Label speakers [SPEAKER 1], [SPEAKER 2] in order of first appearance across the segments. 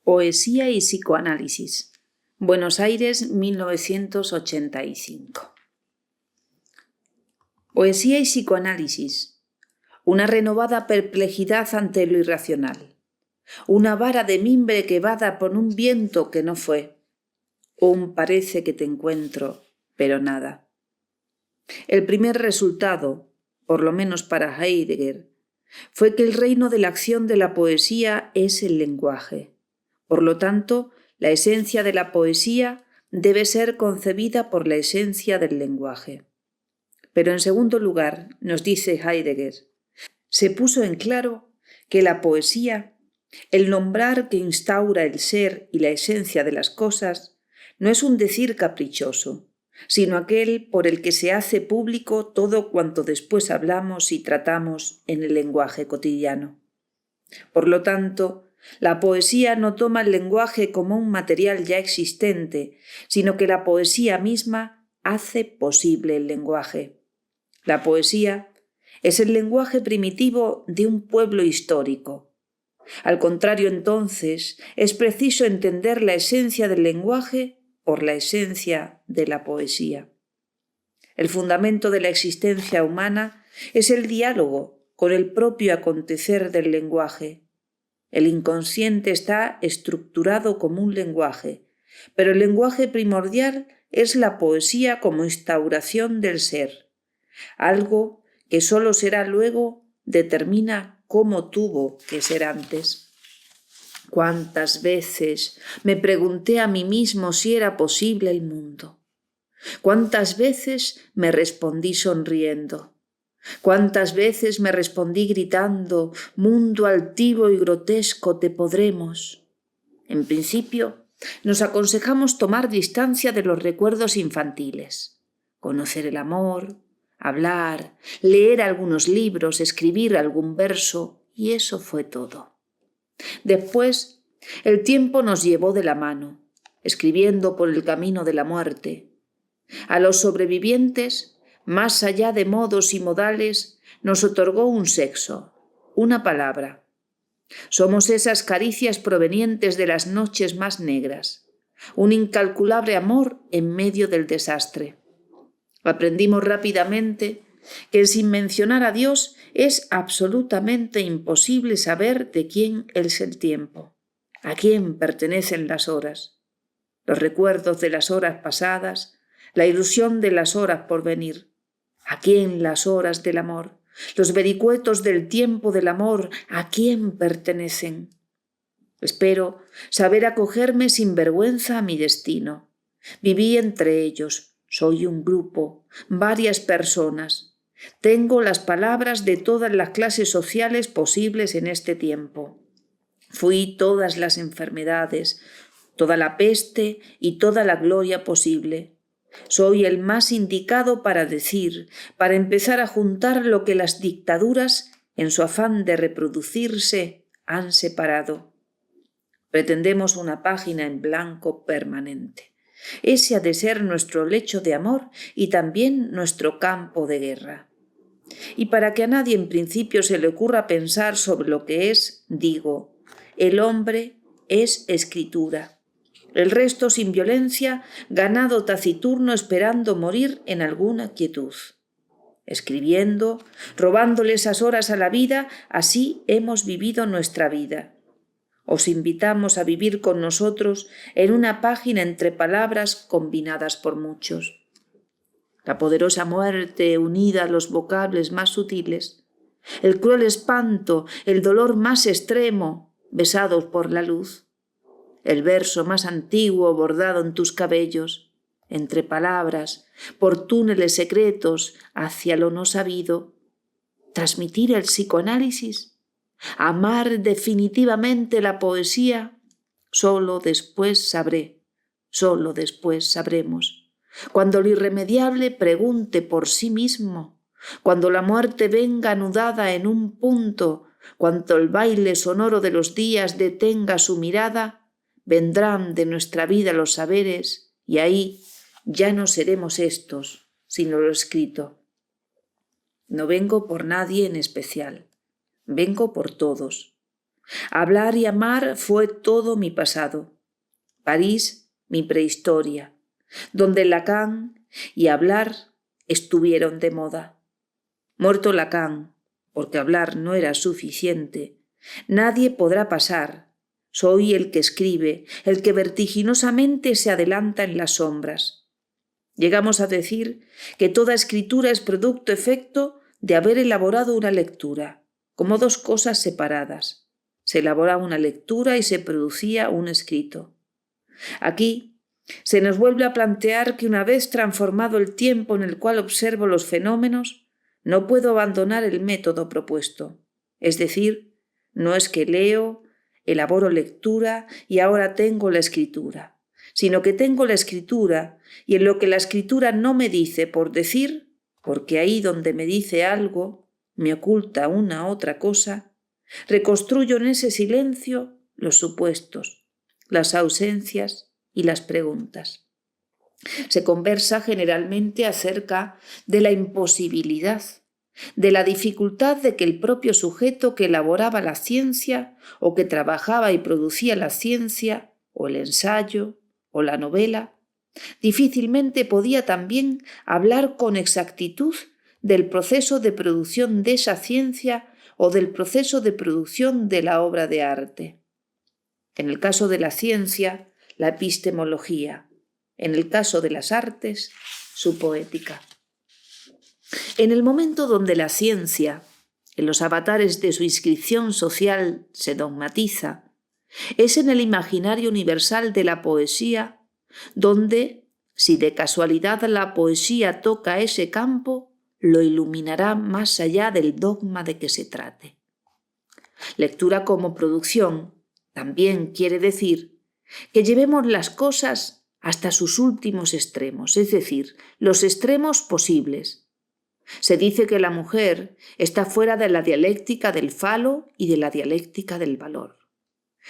[SPEAKER 1] Poesía y psicoanálisis. Buenos Aires, 1985. Poesía y psicoanálisis. Una renovada perplejidad ante lo irracional. Una vara de mimbre que vada por un viento que no fue. Un parece que te encuentro, pero nada. El primer resultado, por lo menos para Heidegger, fue que el reino de la acción de la poesía es el lenguaje. Por lo tanto, la esencia de la poesía debe ser concebida por la esencia del lenguaje. Pero en segundo lugar, nos dice Heidegger, se puso en claro que la poesía, el nombrar que instaura el ser y la esencia de las cosas, no es un decir caprichoso, sino aquel por el que se hace público todo cuanto después hablamos y tratamos en el lenguaje cotidiano. Por lo tanto, la poesía no toma el lenguaje como un material ya existente, sino que la poesía misma hace posible el lenguaje. La poesía es el lenguaje primitivo de un pueblo histórico. Al contrario, entonces, es preciso entender la esencia del lenguaje por la esencia de la poesía. El fundamento de la existencia humana es el diálogo con el propio acontecer del lenguaje. El inconsciente está estructurado como un lenguaje, pero el lenguaje primordial es la poesía como instauración del ser. Algo que solo será luego determina cómo tuvo que ser antes. ¿Cuántas veces me pregunté a mí mismo si era posible el mundo? ¿Cuántas veces me respondí sonriendo? ¿Cuántas veces me respondí gritando, mundo altivo y grotesco, te podremos? En principio, nos aconsejamos tomar distancia de los recuerdos infantiles, conocer el amor, hablar, leer algunos libros, escribir algún verso, y eso fue todo. Después, el tiempo nos llevó de la mano, escribiendo por el camino de la muerte. A los sobrevivientes, más allá de modos y modales, nos otorgó un sexo, una palabra. Somos esas caricias provenientes de las noches más negras, un incalculable amor en medio del desastre. Aprendimos rápidamente que sin mencionar a Dios es absolutamente imposible saber de quién es el tiempo, a quién pertenecen las horas, los recuerdos de las horas pasadas, la ilusión de las horas por venir. ¿A quién las horas del amor? Los vericuetos del tiempo del amor, ¿a quién pertenecen? Espero saber acogerme sin vergüenza a mi destino. Viví entre ellos, soy un grupo, varias personas. Tengo las palabras de todas las clases sociales posibles en este tiempo. Fui todas las enfermedades, toda la peste y toda la gloria posible. Soy el más indicado para decir, para empezar a juntar lo que las dictaduras, en su afán de reproducirse, han separado. Pretendemos una página en blanco permanente. Ese ha de ser nuestro lecho de amor y también nuestro campo de guerra. Y para que a nadie en principio se le ocurra pensar sobre lo que es, digo, el hombre es escritura. El resto sin violencia, ganado taciturno esperando morir en alguna quietud. Escribiendo, robándole esas horas a la vida, así hemos vivido nuestra vida. Os invitamos a vivir con nosotros en una página entre palabras combinadas por muchos. La poderosa muerte unida a los vocables más sutiles, el cruel espanto, el dolor más extremo, besados por la luz. El verso más antiguo bordado en tus cabellos, entre palabras, por túneles secretos hacia lo no sabido. Transmitir el psicoanálisis, amar definitivamente la poesía, solo después sabré, solo después sabremos. Cuando lo irremediable pregunte por sí mismo, cuando la muerte venga anudada en un punto, cuando el baile sonoro de los días detenga su mirada, vendrán de nuestra vida los saberes y ahí ya no seremos estos, sino lo escrito. No vengo por nadie en especial, vengo por todos. Hablar y amar fue todo mi pasado. París, mi prehistoria, donde Lacan y hablar estuvieron de moda. Muerto Lacan, porque hablar no era suficiente, nadie podrá pasar. Soy el que escribe, el que vertiginosamente se adelanta en las sombras. Llegamos a decir que toda escritura es producto-efecto de haber elaborado una lectura, como dos cosas separadas. Se elaboraba una lectura y se producía un escrito. Aquí se nos vuelve a plantear que una vez transformado el tiempo en el cual observo los fenómenos, no puedo abandonar el método propuesto. Es decir, no es que leo, elaboro lectura y ahora tengo la escritura, sino que tengo la escritura y en lo que la escritura no me dice por decir, porque ahí donde me dice algo, me oculta una otra cosa, reconstruyo en ese silencio los supuestos, las ausencias y las preguntas. Se conversa generalmente acerca de la imposibilidad, de la dificultad de que el propio sujeto que elaboraba la ciencia o que trabajaba y producía la ciencia, o el ensayo, o la novela, difícilmente podía también hablar con exactitud del proceso de producción de esa ciencia o del proceso de producción de la obra de arte. En el caso de la ciencia, la epistemología; en el caso de las artes, su poética. En el momento donde la ciencia, en los avatares de su inscripción social, se dogmatiza, es en el imaginario universal de la poesía donde, si de casualidad la poesía toca ese campo, lo iluminará más allá del dogma de que se trate. Lectura como producción también quiere decir que llevemos las cosas hasta sus últimos extremos, es decir, los extremos posibles. Se dice que la mujer está fuera de la dialéctica del falo y de la dialéctica del valor.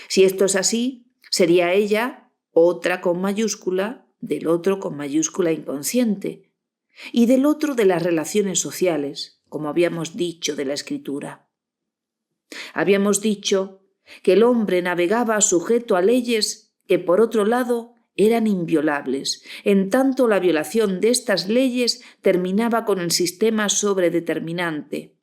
[SPEAKER 1] Si esto es así, sería ella otra con mayúscula del otro con mayúscula inconsciente y del otro de las relaciones sociales, como habíamos dicho de la escritura. Habíamos dicho que el hombre navegaba sujeto a leyes que, por otro lado, eran inviolables, en tanto la violación de estas leyes terminaba con el sistema sobredeterminante,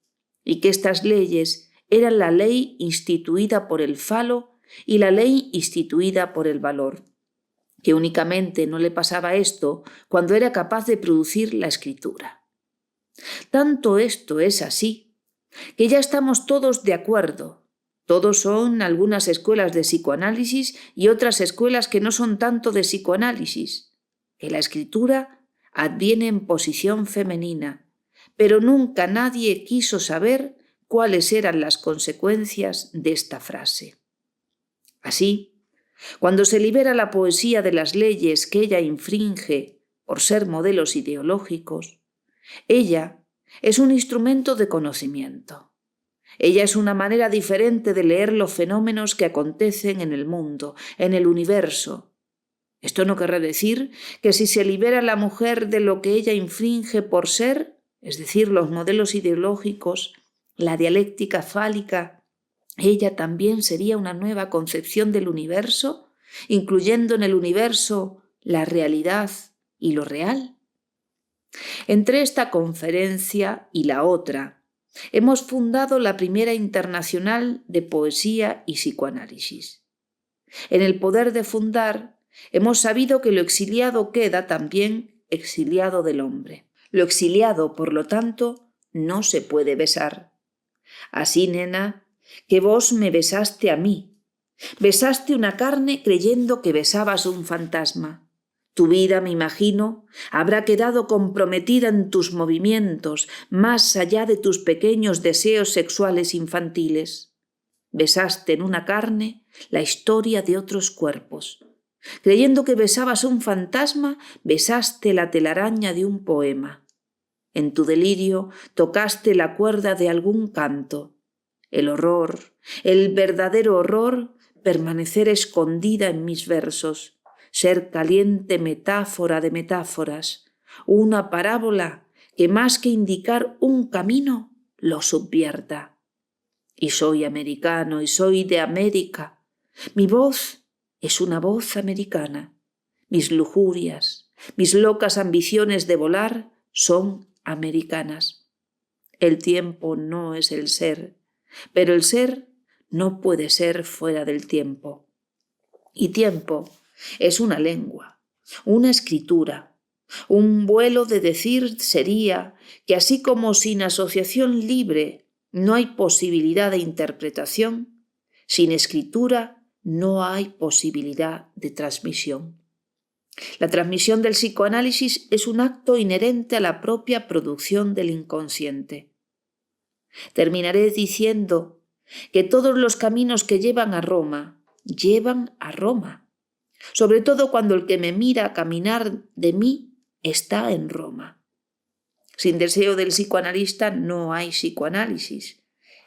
[SPEAKER 1] y que estas leyes eran la ley instituida por el falo y la ley instituida por el valor, que únicamente no le pasaba esto cuando era capaz de producir la escritura. Tanto esto es así, que ya estamos todos de acuerdo. Todos son algunas escuelas de psicoanálisis y otras escuelas que no son tanto de psicoanálisis, que la escritura adviene en posición femenina, pero nunca nadie quiso saber cuáles eran las consecuencias de esta frase. Así, cuando se libera la poesía de las leyes que ella infringe por ser modelos ideológicos, ella es un instrumento de conocimiento. Ella es una manera diferente de leer los fenómenos que acontecen en el mundo, en el universo. Esto no querrá decir que si se libera la mujer de lo que ella infringe por ser, es decir, los modelos ideológicos, la dialéctica fálica, ella también sería una nueva concepción del universo, incluyendo en el universo la realidad y lo real. Entre esta conferencia y la otra, hemos fundado la primera internacional de poesía y psicoanálisis. En el poder de fundar, hemos sabido que lo exiliado queda también exiliado del hombre. Lo exiliado, por lo tanto, no se puede besar. Así, nena, que vos me besaste a mí. Besaste una carne creyendo que besabas un fantasma. Tu vida, me imagino, habrá quedado comprometida en tus movimientos, más allá de tus pequeños deseos sexuales infantiles. Besaste en una carne la historia de otros cuerpos. Creyendo que besabas un fantasma, besaste la telaraña de un poema. En tu delirio tocaste la cuerda de algún canto. El horror, el verdadero horror, permanecer escondida en mis versos. Ser caliente metáfora de metáforas, una parábola que más que indicar un camino, lo subvierta. Y soy americano y soy de América. Mi voz es una voz americana. Mis lujurias, mis locas ambiciones de volar son americanas. El tiempo no es el ser, pero el ser no puede ser fuera del tiempo. Y tiempo es una lengua, una escritura. Un vuelo de decir sería que así como sin asociación libre no hay posibilidad de interpretación, sin escritura no hay posibilidad de transmisión. La transmisión del psicoanálisis es un acto inherente a la propia producción del inconsciente. Terminaré diciendo que todos los caminos que llevan a Roma, sobre todo cuando el que me mira caminar de mí está en Roma. Sin deseo del psicoanalista no hay psicoanálisis.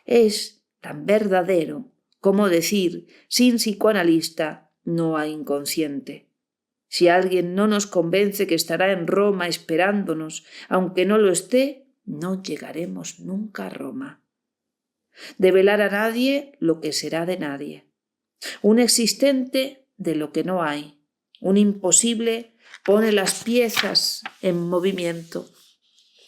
[SPEAKER 1] Es tan verdadero como decir, sin psicoanalista no hay inconsciente. Si alguien no nos convence que estará en Roma esperándonos, aunque no lo esté, no llegaremos nunca a Roma. Develar a nadie lo que será de nadie. Un existente de lo que no hay. Un imposible pone las piezas en movimiento.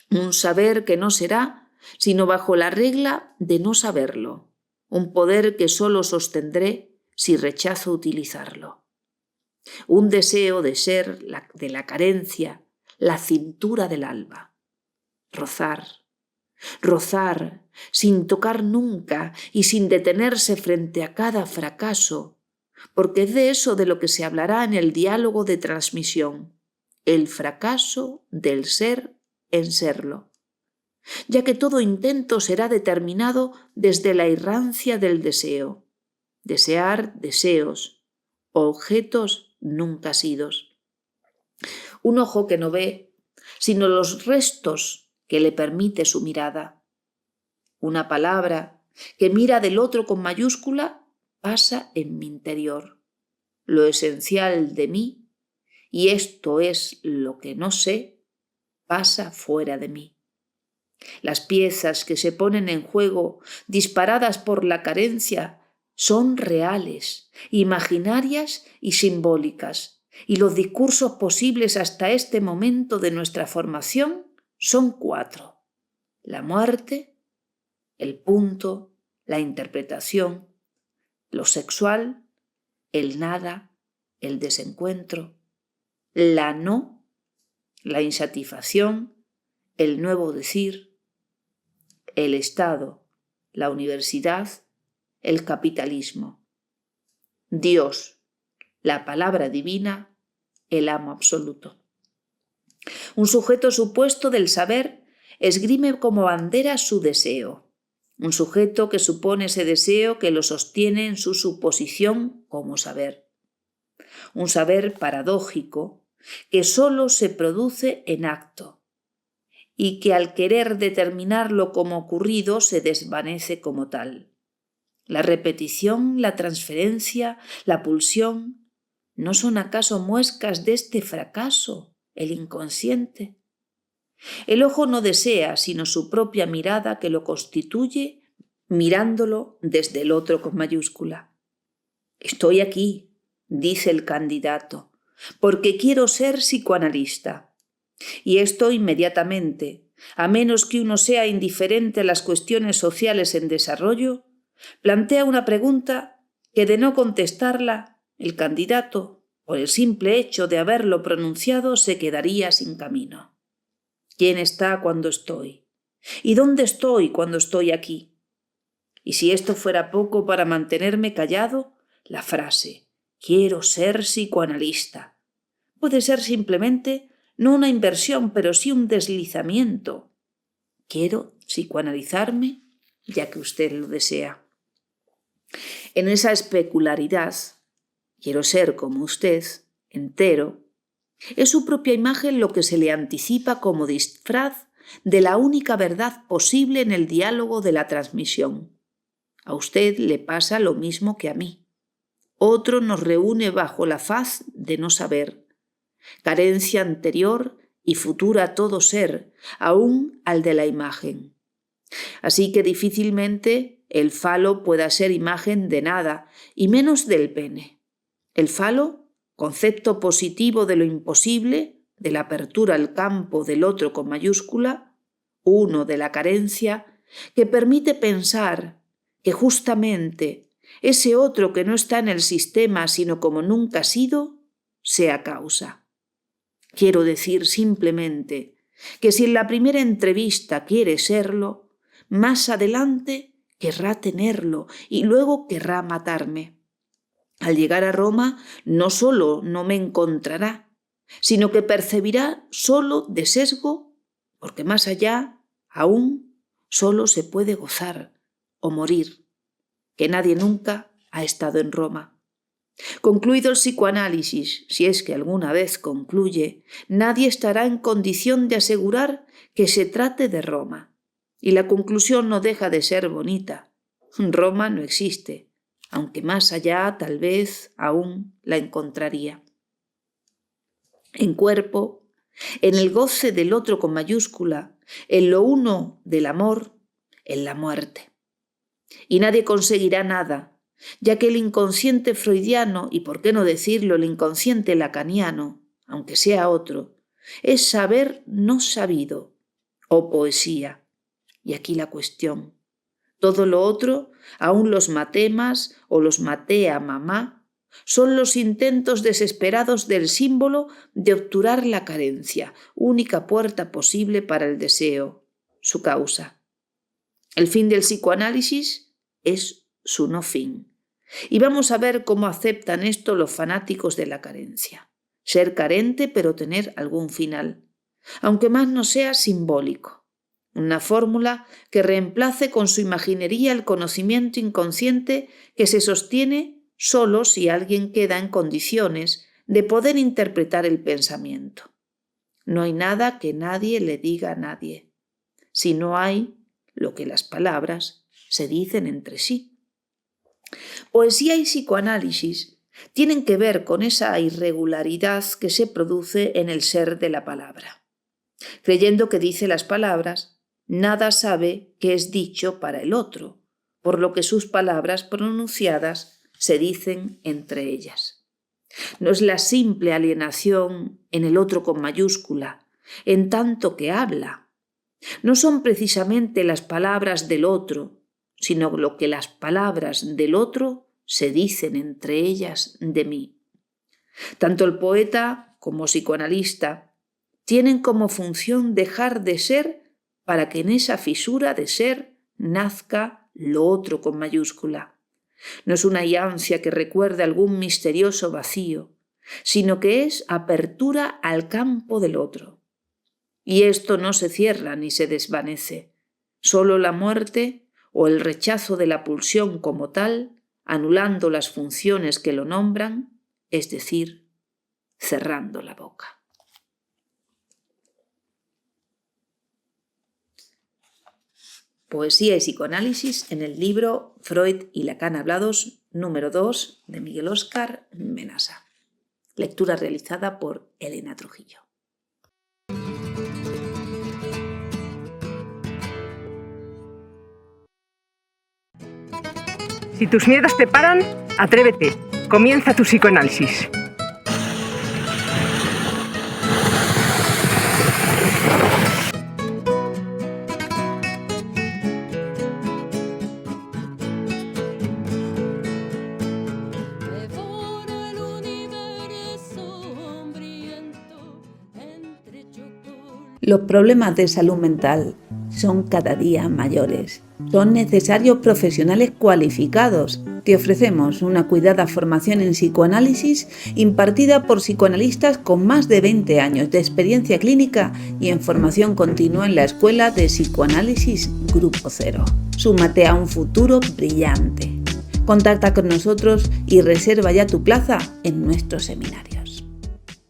[SPEAKER 1] Un saber que no será, sino bajo la regla de no saberlo. Un poder que solo sostendré si rechazo utilizarlo. Un deseo de ser de la carencia, la cintura del alba. Rozar, sin tocar nunca y sin detenerse frente a cada fracaso, porque es de eso de lo que se hablará en el diálogo de transmisión, el fracaso del ser en serlo, ya que todo intento será determinado desde la errancia del deseo, desear deseos, objetos nunca sidos. Un ojo que no ve, sino los restos que le permite su mirada. Una palabra que mira del otro con mayúscula pasa en mi interior, lo esencial de mí, y esto es lo que no sé, pasa fuera de mí. Las piezas que se ponen en juego, disparadas por la carencia, son reales, imaginarias y simbólicas, y los discursos posibles hasta este momento de nuestra formación son 4. La muerte, el punto, la interpretación, lo sexual, el nada, el desencuentro, la no, la insatisfacción, el nuevo decir, el Estado, la universidad, el capitalismo. Dios, la palabra divina, el amo absoluto. Un sujeto supuesto del saber esgrime como bandera su deseo. Un sujeto que supone ese deseo que lo sostiene en su suposición como saber. Un saber paradójico que solo se produce en acto y que al querer determinarlo como ocurrido se desvanece como tal. La repetición, la transferencia, la pulsión, ¿no son acaso muescas de este fracaso, el inconsciente? El ojo no desea sino su propia mirada que lo constituye mirándolo desde el otro con mayúscula. Estoy aquí, dice el candidato, porque quiero ser psicoanalista. Y esto inmediatamente, a menos que uno sea indiferente a las cuestiones sociales en desarrollo, plantea una pregunta que de no contestarla, el candidato, por el simple hecho de haberlo pronunciado, se quedaría sin camino. ¿Quién está cuando estoy? ¿Y dónde estoy cuando estoy aquí? Y si esto fuera poco para mantenerme callado, la frase «quiero ser psicoanalista» puede ser simplemente no una inversión, pero sí un deslizamiento. Quiero psicoanalizarme, ya que usted lo desea. En esa especularidad, quiero ser como usted, entero, es su propia imagen lo que se le anticipa como disfraz de la única verdad posible en el diálogo de la transmisión. A usted le pasa lo mismo que a mí. Otro nos reúne bajo la faz de no saber. Carencia anterior y futura a todo ser, aún al de la imagen. Así que difícilmente el falo pueda ser imagen de nada y menos del pene. El falo, concepto positivo de lo imposible, de la apertura al campo del otro con mayúscula, uno de la carencia, que permite pensar que justamente ese otro que no está en el sistema sino como nunca ha sido, sea causa. Quiero decir simplemente que si en la primera entrevista quiere serlo, más adelante querrá tenerlo y luego querrá matarme. Al llegar a Roma no solo no me encontrará, sino que percibirá solo de sesgo, porque más allá aún solo se puede gozar o morir, que nadie nunca ha estado en Roma. Concluido el psicoanálisis, si es que alguna vez concluye, nadie estará en condición de asegurar que se trate de Roma. Y la conclusión no deja de ser bonita. Roma no existe, aunque más allá tal vez aún la encontraría. En cuerpo, en el goce del otro con mayúscula, en lo uno del amor, en la muerte. Y nadie conseguirá nada, ya que el inconsciente freudiano, y por qué no decirlo el inconsciente lacaniano, aunque sea otro, es saber no sabido, o poesía. Y aquí la cuestión. Todo lo otro, aun los matemas o los matea mamá, son los intentos desesperados del símbolo de obturar la carencia, única puerta posible para el deseo, su causa. El fin del psicoanálisis es su no fin. Y vamos a ver cómo aceptan esto los fanáticos de la carencia. Ser carente pero tener algún final, aunque más no sea simbólico. Una fórmula que reemplace con su imaginería el conocimiento inconsciente que se sostiene solo si alguien queda en condiciones de poder interpretar el pensamiento. No hay nada que nadie le diga a nadie, si no hay lo que las palabras se dicen entre sí. Poesía y psicoanálisis tienen que ver con esa irregularidad que se produce en el ser de la palabra. Creyendo que dice las palabras, nada sabe que es dicho para el otro, por lo que sus palabras pronunciadas se dicen entre ellas. No es la simple alienación en el otro con mayúscula, en tanto que habla. No son precisamente las palabras del otro, sino lo que las palabras del otro se dicen entre ellas de mí. Tanto el poeta como psicoanalista tienen como función dejar de ser para que en esa fisura de ser nazca lo otro con mayúscula. No es una ansia que recuerde algún misterioso vacío, sino que es apertura al campo del otro. Y esto no se cierra ni se desvanece. Solo la muerte o el rechazo de la pulsión como tal, anulando las funciones que lo nombran, es decir, cerrando la boca. Poesía y psicoanálisis en el libro Freud y Lacan hablados, número 2, de Miguel Óscar Menasa. Lectura realizada por Elena Trujillo.
[SPEAKER 2] Si tus miedos te paran, atrévete. Comienza tu psicoanálisis.
[SPEAKER 1] Los problemas de salud mental son cada día mayores. Son necesarios profesionales cualificados. Te ofrecemos una cuidada formación en psicoanálisis impartida por psicoanalistas con más de 20 años de experiencia clínica y en formación continua en la Escuela de Psicoanálisis Grupo Cero. Súmate a un futuro brillante. Contacta con nosotros y reserva ya tu plaza en nuestro seminario.